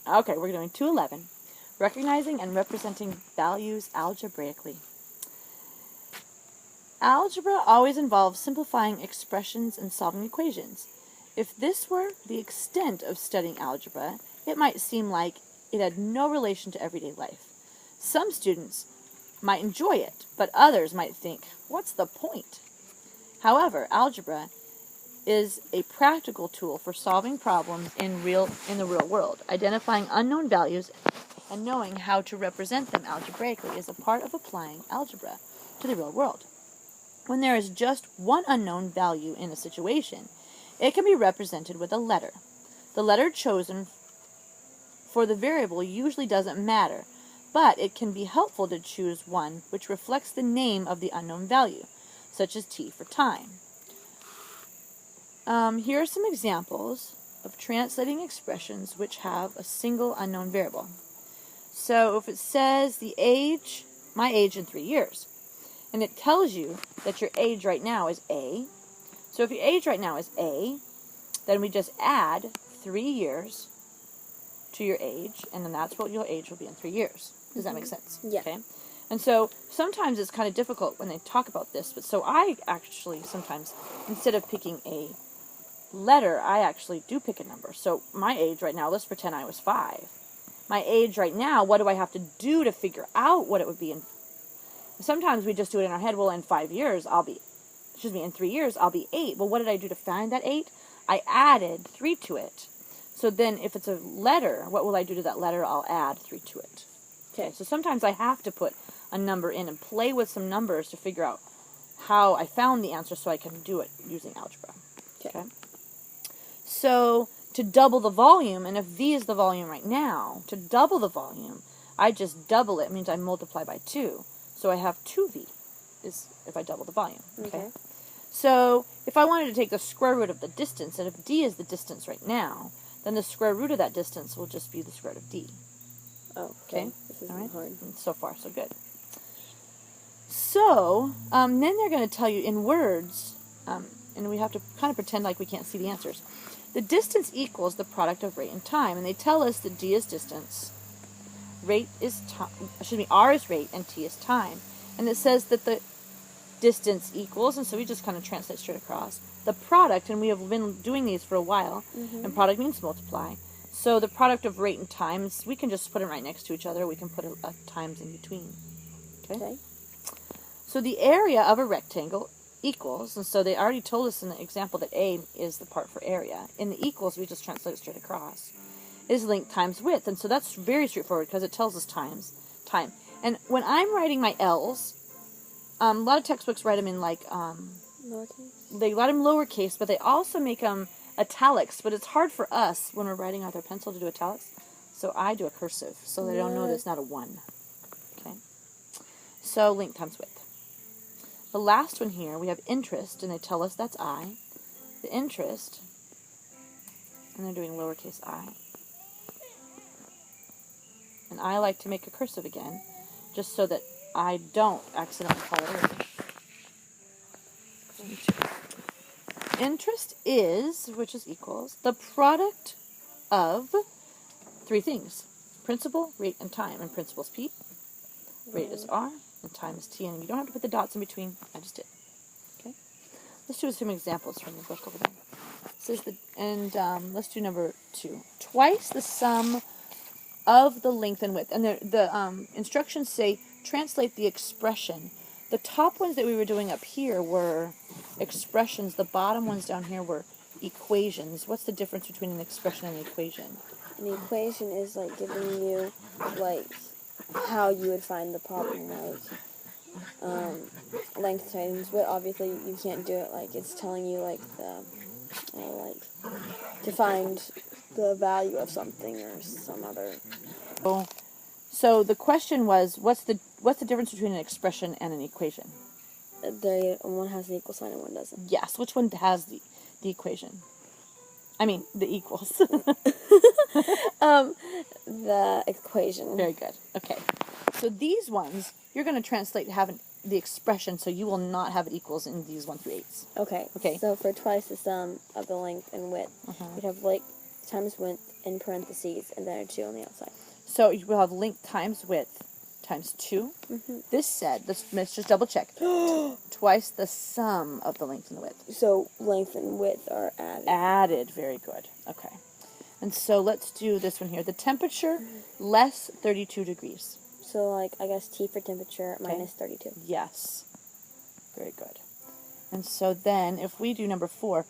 Okay, we're doing 211. Recognizing and representing values algebraically. Algebra always involves simplifying expressions and solving equations. If this were the extent of studying algebra, it might seem like it had no relation to everyday life. Some students might enjoy it, but others might think, what's the point? However, algebra is a practical tool for solving problems in the real world. Identifying unknown values and knowing how to represent them algebraically is a part of applying algebra to the real world. When there is just one unknown value in a situation, it can be represented with a letter. The letter chosen for the variable usually doesn't matter, but it can be helpful to choose one which reflects the name of the unknown value, such as T for time. Here are some examples of translating expressions which have a single unknown variable. So if it says my age in 3 years, and it tells you that your age right now is A, so if your age right now is A, then we just add 3 years to your age, and then that's what your age will be in 3 years. Does that make sense? Yeah. Okay. And so sometimes it's kind of difficult when they talk about this, but so I actually sometimes, instead of picking a letter, I actually do pick a number. So my age right now, let's pretend I was 5. My age right now, what do I have to do to figure out what it would be in? Sometimes we just do it in our head. Well, in 5 years, in 3 years, I'll be 8. Well, what did I do to find that 8? I added 3 to it. So then if it's a letter, what will I do to that letter? I'll add 3 to it. Okay, so sometimes I have to put a number in and play with some numbers to figure out how I found the answer so I can do it using algebra. Okay. So to double the volume, and if V is the volume right now, to double the volume, I just double it. It means I multiply by 2. So I have 2V is if I double the volume. Okay. So if I wanted to take the square root of the distance, and if D is the distance right now, then the square root of that distance will just be the square root of D. Oh, okay. This is hard. And so far, so good. So then they're going to tell you in words, and we have to kind of pretend like we can't see the answers. The distance equals the product of rate and time, and they tell us that D is distance, R is rate, and T is time. And it says that the distance equals, and so we just kind of translate straight across, the product, and we have been doing these for a while, and product means multiply. So the product of rate and times, we can just put them right next to each other. We can put a times in between. Okay? So the area of a rectangle equals, and so they already told us in the example that A is the part for area. In the equals, we just translate it straight across. Is length times width, and so that's very straightforward because it tells us time. And when I'm writing my L's, a lot of textbooks write them in like lowercase. They write them lowercase, but they also make them italics. But it's hard for us when we're writing with our pencil to do italics, so I do a cursive so they don't know that it's not a 1. Okay. So length times width. The last one here we have interest, and they tell us that's I. The interest, and they're doing lowercase I. And I like to make a cursive again, just so that I don't accidentally call it over. Interest is, which is equals, the product of 3 things. Principal, rate, and time. And principal is P, rate is R, and time is T. And you don't have to put the dots in between. I just did. Okay? Let's do some examples from the book over there. It says let's do number 2. Twice the sum of the length and width. And the instructions say translate the expression. The top ones that we were doing up here were expressions. The bottom ones down here were equations. What's the difference between an expression and an equation? An equation is like giving you like how you would find the problem, like length times width. Obviously, you can't do it like it's telling you like to find the value of something or some other. So the question was, what's the difference between an expression and an equation? One has an equal sign and one doesn't. Yes. Which one has the equation? I mean, the equals. The equation. Very good. Okay. So these ones, you're going to translate having the expression, so you will not have it equals in these 1 through 8s. Okay. Okay. So for twice the sum of the length and width, we'd have like times width in parentheses, and then a 2 on the outside. So you will have length times width times 2. Mm-hmm. This said, let's just double check. Twice the sum of the length and the width. So length and width are added. Added, very good. Okay. And so let's do this one here. The temperature less 32 degrees. So, like, I guess T for temperature minus 32. Yes. Very good. And so then, if we do number 4,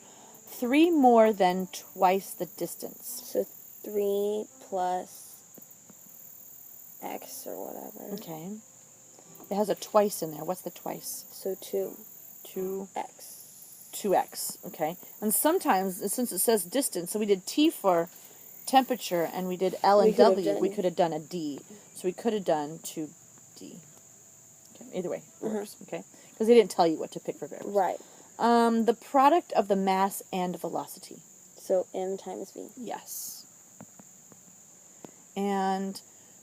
3 more than twice the distance. So 3 plus X or whatever. Okay. It has a twice in there. What's the twice? So 2. 2x. 2x. 2x, okay? And sometimes, since it says distance, so we did T for temperature, and we did L and W, we could have done a D. So we could have done 2D. Okay, either way, it works, okay? Because they didn't tell you what to pick for variables. Right. The product of the mass and velocity. So M times V. Yes. And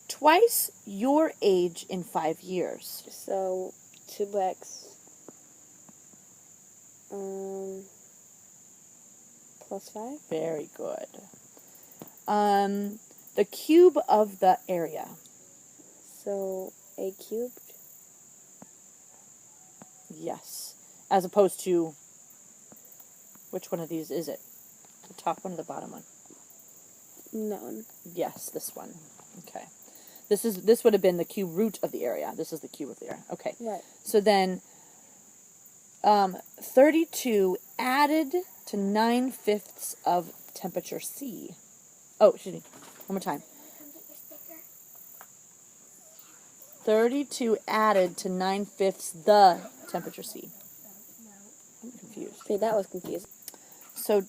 twice your age in 5 years. So 2x plus 5. Very good. The cube of the area. So A cubed. Yes. As opposed to, which one of these is it? The top one or the bottom one? None. Yes, this one. Okay. This would have been the cube root of the area. This is the cube of the area. Okay. Right. So then 32 added to 9/5 of temperature C. Oh, excuse me. One more time. 32 added to 9/5 the temperature C. I'm confused. Okay, that was confusing. So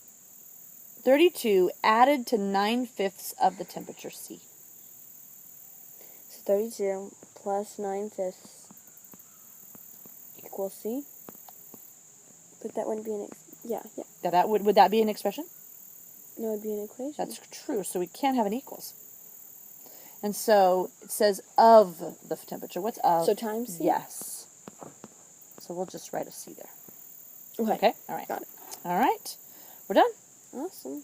32 added to 9/5 of the temperature C. So 32 plus 9/5 equals C. But that wouldn't be an yeah. Now would that be an expression? No, it'd be an equation. That's true. So we can't have an equals. And so it says of the temperature. What's of? So times C? Yes. So we'll just write a C there. Okay. Okay? All right. Got it. All right. We're done. Awesome.